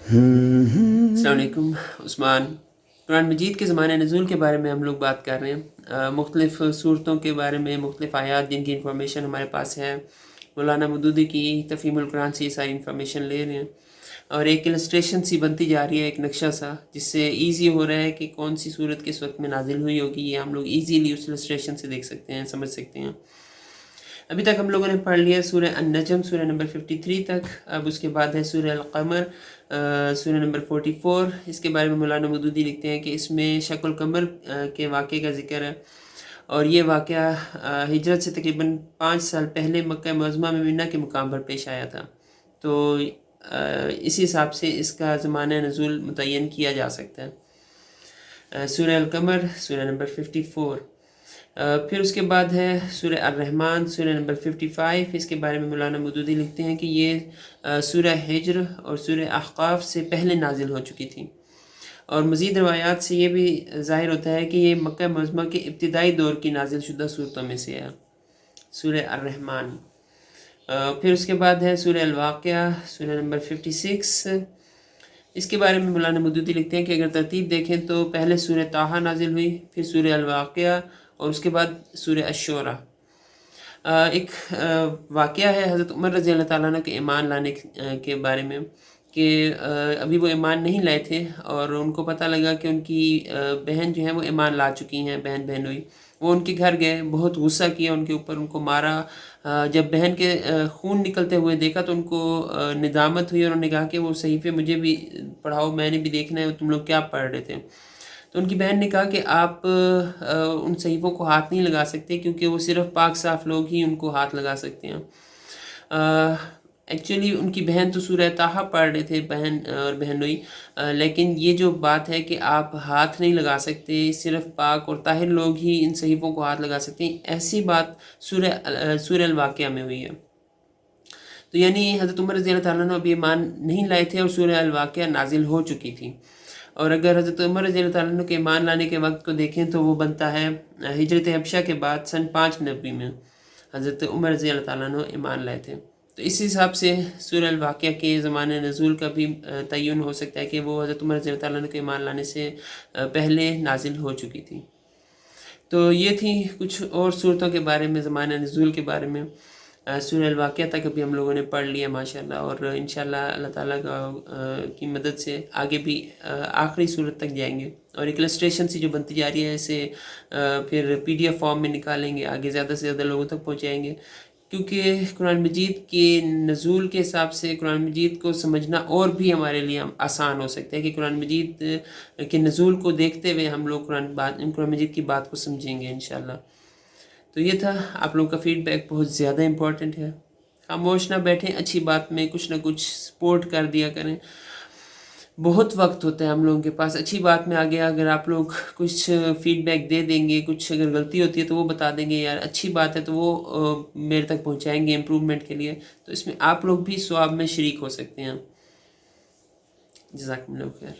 السلام علیکم عثمان۔ قرآن مجید کے زمانہ نزول کے بارے میں ہم لوگ بات کر رہے ہیں، مختلف صورتوں کے بارے میں، مختلف آیات جن کی انفارمیشن ہمارے پاس ہے۔ مولانا مودودی کی تفہیم القرآن سے یہ ساری انفارمیشن لے رہے ہیں، اور ایک السٹریشن سی بنتی جا رہی ہے، ایک نقشہ سا، جس سے ایزی ہو رہا ہے کہ کون سی صورت کس وقت میں نازل ہوئی ہوگی، یہ ہم لوگ ایزیلی اس السٹریشن سے دیکھ سکتے ہیں، سمجھ سکتے ہیں۔ ابھی تک ہم لوگوں نے پڑھ لیا سورہ النجم، سورہ نمبر 53 تک۔ اب اس کے بعد ہے سورہ القمر، سورہ نمبر 44۔ اس کے بارے میں مولانا مودودی لکھتے ہیں کہ اس میں شق القمر کے واقعے کا ذکر ہے، اور یہ واقعہ ہجرت سے تقریباً 5 سال پہلے مکہ معظمہ میں منہ کے مقام پر پیش آیا تھا، تو اسی حساب سے اس کا زمانہ نزول متعین کیا جا سکتا ہے۔ سورہ القمر، سورہ نمبر 54۔ پھر اس کے بعد ہے سورہ الرحمن، سورہ نمبر 55۔ اس کے بارے میں مولانا مودودی لکھتے ہیں کہ یہ سورہ ہجر اور سورہ احقاف سے پہلے نازل ہو چکی تھی، اور مزید روایات سے یہ بھی ظاہر ہوتا ہے کہ یہ مکہ معظمہ کے ابتدائی دور کی نازل شدہ صورتوں میں سے ہے، سورہ الرحمن۔ پھر اس کے بعد ہے سورہ الواقعہ، سورہ نمبر 56۔ اس کے بارے میں مولانا مودودی لکھتے ہیں کہ اگر ترتیب دیکھیں تو پہلے سورہ طٰہٰ نازل ہوئی، پھر سورہ الواقعہ، اور اس کے بعد سورہ الشعراء۔ ایک واقعہ ہے حضرت عمر رضی اللہ تعالیٰ عنہ کے ایمان لانے کے بارے میں، کہ ابھی وہ ایمان نہیں لائے تھے، اور ان کو پتہ لگا کہ ان کی بہن جو ہیں وہ ایمان لا چکی ہیں، بہن بہنوئی۔ وہ ان کے گھر گئے، بہت غصہ کیا ان کے اوپر، ان کو مارا۔ جب بہن کے خون نکلتے ہوئے دیکھا تو ان کو ندامت ہوئی، اور انہوں نے کہا کہ وہ صحیفے مجھے بھی پڑھاؤ، میں نے بھی دیکھنا ہے تم لوگ کیا پڑھ رہے تھے۔ تو ان کی بہن نے کہا کہ آپ ان صحیفوں کو ہاتھ نہیں لگا سکتے، کیونکہ وہ صرف پاک صاف لوگ ہی ان کو ہاتھ لگا سکتے ہیں۔ ایکچولی ان کی بہن تو سورہ طٰہٰ پڑھ رہے تھے، بہن اور بہنوئی، لیکن یہ جو بات ہے کہ آپ ہاتھ نہیں لگا سکتے، صرف پاک اور طاہر لوگ ہی ان صحیفوں کو ہاتھ لگا سکتے ہیں، ایسی بات سورہ الواقعہ میں ہوئی ہے۔ تو یعنی حضرت عمر رضی اللہ تعالیٰ عنہ ابھی ایمان نہیں لائے تھے، اور سورہ الواقعہ نازل ہو چکی تھی۔ اور اگر حضرت عمر رضی اللہ تعالیٰ عنہ کے ایمان لانے کے وقت کو دیکھیں تو وہ بنتا ہے ہجرت حبشہ کے بعد سن 590 میں حضرت عمر رضی اللہ تعالیٰ عنہ ایمان لائے تھے۔ تو اس حساب سے سورہ الواقعہ کے زمانہ نزول کا بھی تعین ہو سکتا ہے کہ وہ حضرت عمر رضی اللہ تعالیٰ عنہ کے ایمان لانے سے پہلے نازل ہو چکی تھی۔ تو یہ تھی کچھ اور صورتوں کے بارے میں، زمانہ نزول کے بارے میں۔ سورہ الواقعہ تک ابھی ہم لوگوں نے پڑھ لیا ماشاءاللہ، اور انشاءاللہ اللہ تعالیٰ کی مدد سے آگے بھی آخری صورت تک جائیں گے، اور ایک السٹریشن سی جو بنتی جا رہی ہے اسے پھر PDF فارم میں نکالیں گے، آگے زیادہ سے زیادہ لوگوں تک پہنچائیں گے، کیونکہ قرآن مجید کے نزول کے حساب سے قرآن مجید کو سمجھنا اور بھی ہمارے لیے آسان ہو سکتا ہے، کہ قرآن مجید کے نزول کو دیکھتے ہوئے ہم لوگ قرآن مجید کی بات کو سمجھیں گے انشاءاللہ۔ تو یہ تھا، آپ لوگوں کا فیڈ بیک بہت زیادہ امپورٹنٹ ہے، خاموش نہ بیٹھیں، اچھی بات میں کچھ نہ کچھ سپورٹ کر دیا کریں۔ بہت وقت ہوتا ہے ہم لوگوں کے پاس، اچھی بات میں آگے اگر آپ لوگ کچھ فیڈ بیک دے دیں گے، کچھ اگر غلطی ہوتی ہے تو وہ بتا دیں گے، یار اچھی بات ہے تو وہ میرے تک پہنچائیں گے امپرومنٹ کے لیے، تو اس میں آپ لوگ بھی ثواب میں شریک ہو سکتے ہیں۔ جزاکم اللہ خیر۔